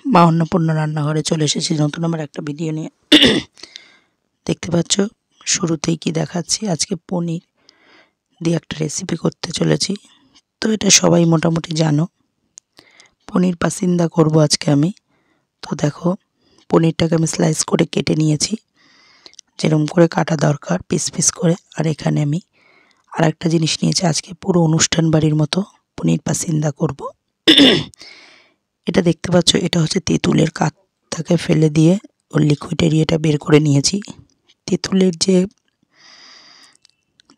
মা অন্নপূর্ণা রান্নাঘরে চলে এসেছি নতুন আমার একটা ভিডিও নিয়ে। দেখতে পাচ্ছ শুরুতেই কি দেখাচ্ছি, আজকে পনির দিয়ে একটা রেসিপি করতে চলেছি। তো এটা সবাই মোটামুটি জানো, পনির পাসিন্দা করব আজকে আমি। তো দেখো, পনিরটাকে আমি স্লাইস করে কেটে নিয়েছি, যেরকম করে কাটা দরকার পিস পিস করে। আর এখানে আমি আর একটা জিনিস নিয়েছি, আজকে পুরো অনুষ্ঠান বাড়ির মতো পনির পাসিন্দা করব। এটা দেখতে পাচ্ছ, এটা হচ্ছে তেঁতুলের কাঠটাকে ফেলে দিয়ে ওর লিকুইড এরিয়াটা বের করে নিয়েছি। তেঁতুলের যে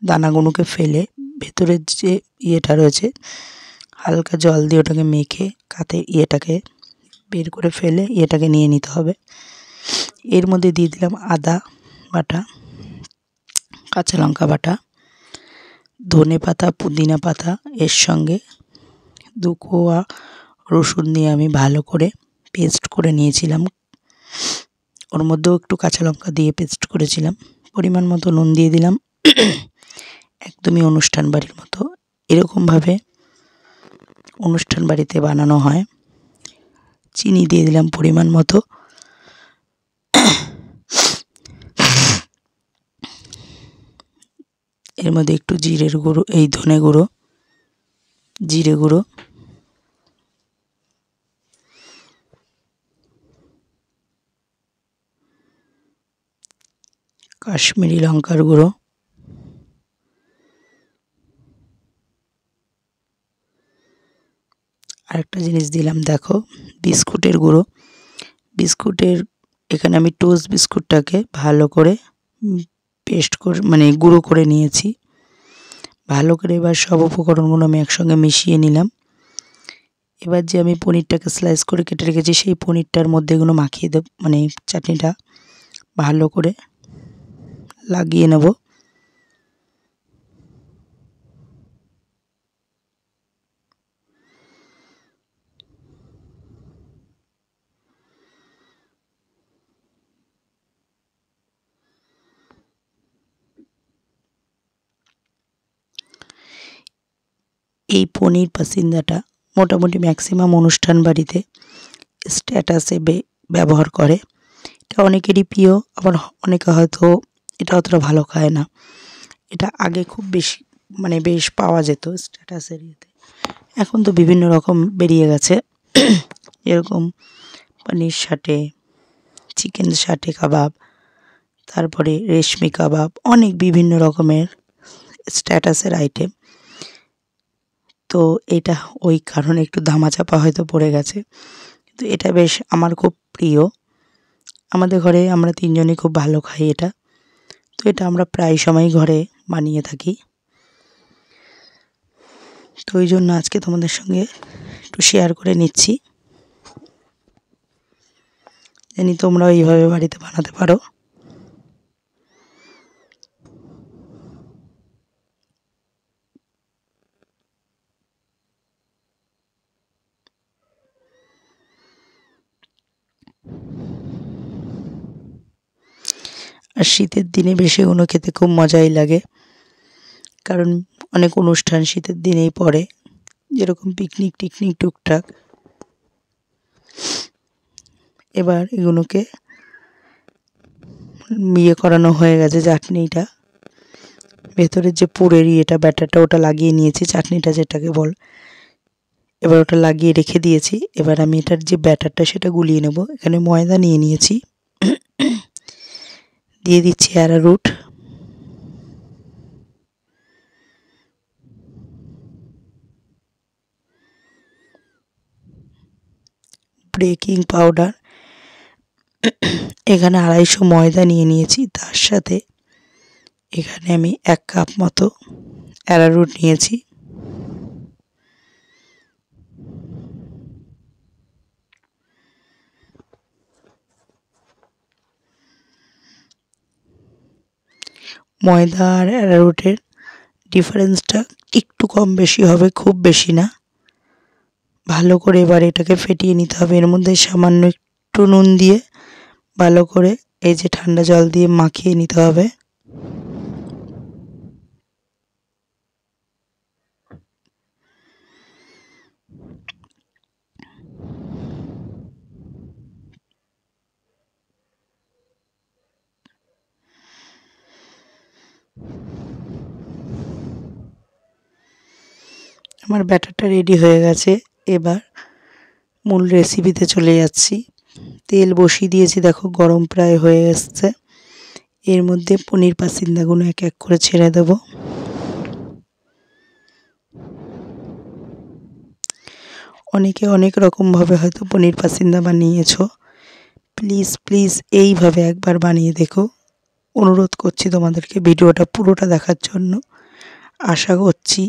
দানাগুলোকে ফেলে ভেতরের যে ইয়েটা রয়েছে, হালকা জল দিয়ে ওটাকে মেখে কাতে ইয়েটাকে বের করে ফেলে ইয়েটাকে নিয়ে নিতে হবে। এর মধ্যে দিয়ে দিলাম আদা বাটা, কাঁচা লঙ্কা বাটা, ধনে পাতা, পুদিনা পাতা, এর সঙ্গে 2 কোয়া রসুন দিয়ে আমি ভালো করে পেস্ট করে নিয়েছিলাম। ওর মধ্যেও একটু কাঁচা লঙ্কা দিয়ে পেস্ট করেছিলাম। পরিমাণ মতো নুন দিয়ে দিলাম, একদমই অনুষ্ঠান বাড়ির মতো। এরকমভাবে অনুষ্ঠান বাড়িতে বানানো হয়। চিনি দিয়ে দিলাম পরিমাণ মতো। এর মধ্যে একটু জিরের গুঁড়ো, ধনে গুঁড়ো, জিরে গুঁড়ো, কাশ্মীরি লঙ্কার গুঁড়ো, আরেকটা জিনিস দিলাম দেখো, বিস্কুটের গুঁড়ো। এখানে আমি টোস্ট বিস্কুটটাকে ভালো করে পেস্ট করে মানে গুঁড়ো করে নিয়েছি। ভালো করে এবার সব উপকরণগুলো আমি একসঙ্গে মিশিয়ে নিলাম। এবার যে আমি পনিরটাকে স্লাইস করে কেটে রেখেছি, সেই পনিরটার মধ্যে এগুলো মাখিয়ে দেব, মানে চাটনিটা ভালো করে লাগিয়ে নেব। এই পনির পাসিন্দাটা মোটামুটি ম্যাক্সিমাম অনুষ্ঠান বাড়িতে স্ট্যাটাসে ব্যবহার করে। এটা অনেকেরই প্রিয়, আবার অনেকে হয়তো এটা অতটা ভালো খায় না। এটা আগে খুব বেশি মানে বেশ পাওয়া যেত স্ট্যাটাসের ইয়েতে। এখন তো বিভিন্ন রকম বেরিয়ে গেছে, এরকম পনির সাটে, চিকেন সাটে কাবাব, তারপরে রেশমি কাবাব, অনেক বিভিন্ন রকমের স্ট্যাটাসের আইটেম। তো এটা ওই কারণে একটু ধামাচাপা হয়তো পড়ে গেছে, কিন্তু এটা বেশ আমার খুব প্রিয়। আমাদের ঘরে আমরা 3 জনই খুব ভালো খাই এটা। তো এটা আমরা প্রায় সময় ঘরে বানিয়ে থাকি। তো ওই জন্য আজকে তোমাদের সঙ্গে একটু শেয়ার করে নিচ্ছি, জানি তোমরাও এইভাবে বাড়িতে বানাতে পারো। আর শীতের দিনে বেশ এগুলো খেতে খুব মজাই লাগে, কারণ অনেক অনুষ্ঠান শীতের দিনেই পড়ে, যেরকম পিকনিক টিকনিক টুকটাক। এবার এগুলোকে করানো হয়ে গেছে, চাটনিটা ভেতরের যে পুরের ইয়েটা ব্যাটারটা ওটা লাগিয়ে নিয়েছি, চাটনিটা যেটাকে বল। এবার ওটা লাগিয়ে রেখে দিয়েছি। এবার আমি এটার যে ব্যাটারটা সেটা গুলিয়ে নেব। এখানে ময়দা নিয়ে নিয়েছি, দিয়ে দিচ্ছি অ্যারারুট, বেকিং পাউডার। এখানে 250 ময়দা নিয়ে নিয়েছি, তার সাথে এখানে আমি 1 কাপ মতো অ্যারারুট নিয়েছি। ময়দা আর অ্যারারুটের ডিফারেন্সটা একটু কম বেশি হবে, খুব বেশি না। ভালো করে এবার এটাকে ফেটিয়ে নিতে হবে। এর মধ্যে সামান্য একটু নুন দিয়ে ভালো করে এই যে ঠান্ডা জল দিয়ে মাখিয়ে নিতে হবে। আমার ব্যাটারটা রেডি হয়ে গেছে। এবার মূল রেসিপিতে চলে যাচ্ছি। তেল বসিয়ে দিয়েছি, দেখো গরম প্রায় হয়ে এসছে। এর মধ্যে পনির পাসিন্দাগুলো এক এক করে ছেড়ে দেব। অনেকে অনেক রকমভাবে হয়তো পনির পাসিন্দা বানিয়েছো। প্লিজ প্লিজ এইভাবে একবার বানিয়ে দেখো। অনুরোধ করছি তোমাদেরকে ভিডিওটা পুরোটা দেখার জন্য। আশা করছি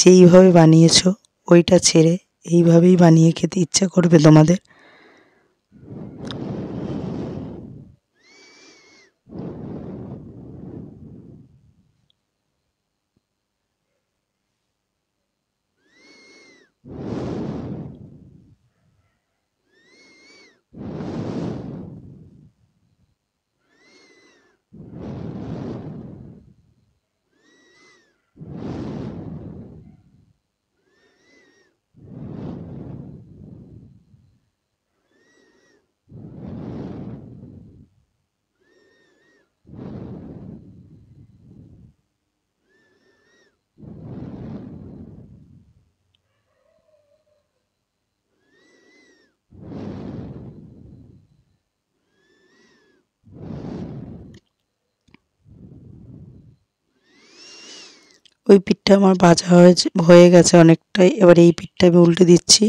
যেইভাবে বানিয়েছো ওইটা ছেড়ে এইভাবেই বানিয়ে খেতে ইচ্ছা করবে তোমাদের। ওই পিঠটা আমার ভাজা হয়ে গেছে অনেকটাই। এবার এই পিঠটা আমি উল্টে দিচ্ছি।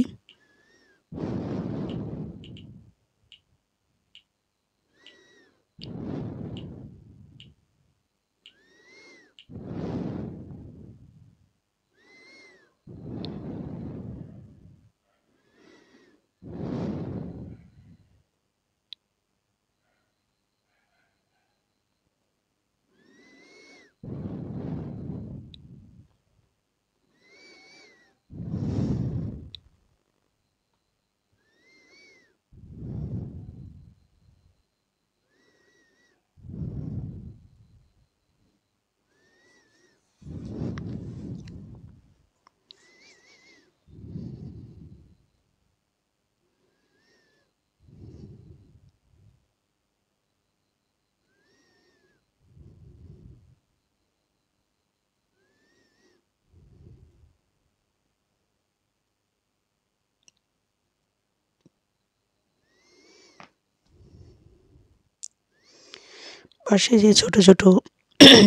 পাশে যে ছোট ছোট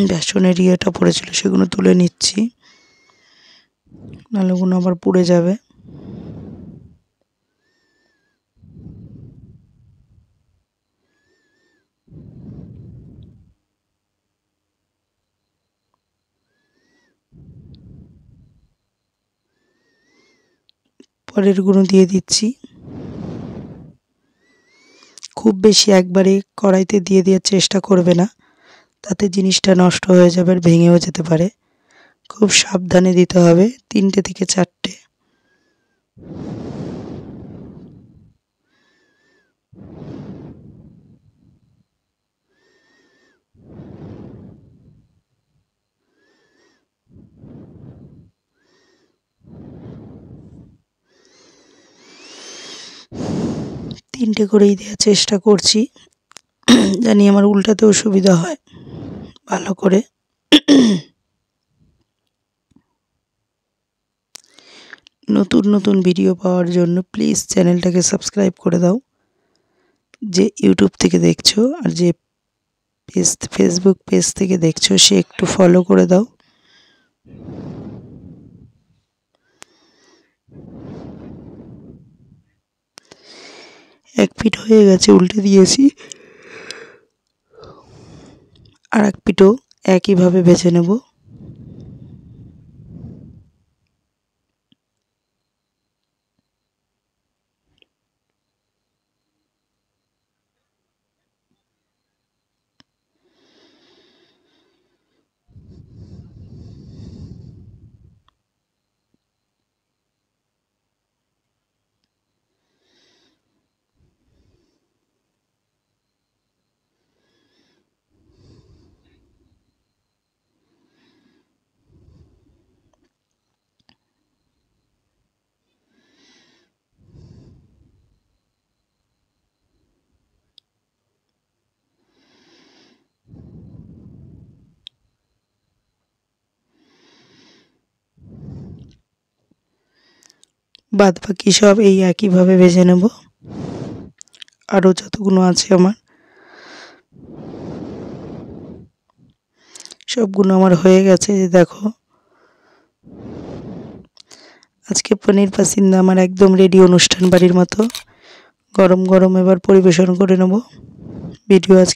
বেসনের ইয়েটা পড়েছিল সেগুলো তুলে নিচ্ছি, নাহলে ওগুলো আবার পুড়ে যাবে। পরের গুঁড়ো দিয়ে দিচ্ছি। খুব বেশি একবারে কড়াইতে দিয়ে দেওয়ার চেষ্টা করবে না, তাতে জিনিসটা নষ্ট হয়ে যাবে আর ভেঙেও যেতে পারে। খুব সাবধানে দিতে হবে, 3টে থেকে 4টে। তিনটে করেই দেওয়ার চেষ্টা করছি, জানি আমার উল্টাতেও সুবিধা হয় ভালো করে। নতুন নতুন ভিডিও পাওয়ার জন্য প্লিজ চ্যানেলটাকে সাবস্ক্রাইব করে দাও। যে ইউটিউব থেকে দেখছো আর যে ফেসবুক পেজ থেকে দেখছো সে একটু ফলো করে দাও। এক পিঠ হয়ে গেছে, উল্টে দিয়েছি। আর এক পিঠও একইভাবে ভেজে নেব। বাদ বাকি সব এই একইভাবে ভেজে নেব। আরও যতগুলো আছে আমার সবগুলো আমার হয়ে গেছে। যে দেখো আজকে পনির পাসিন্দা আমার একদম রেডি, অনুষ্ঠান বাড়ির মতো গরম গরম। এবার পরিবেশন করে নেব। ভিডিও আজকে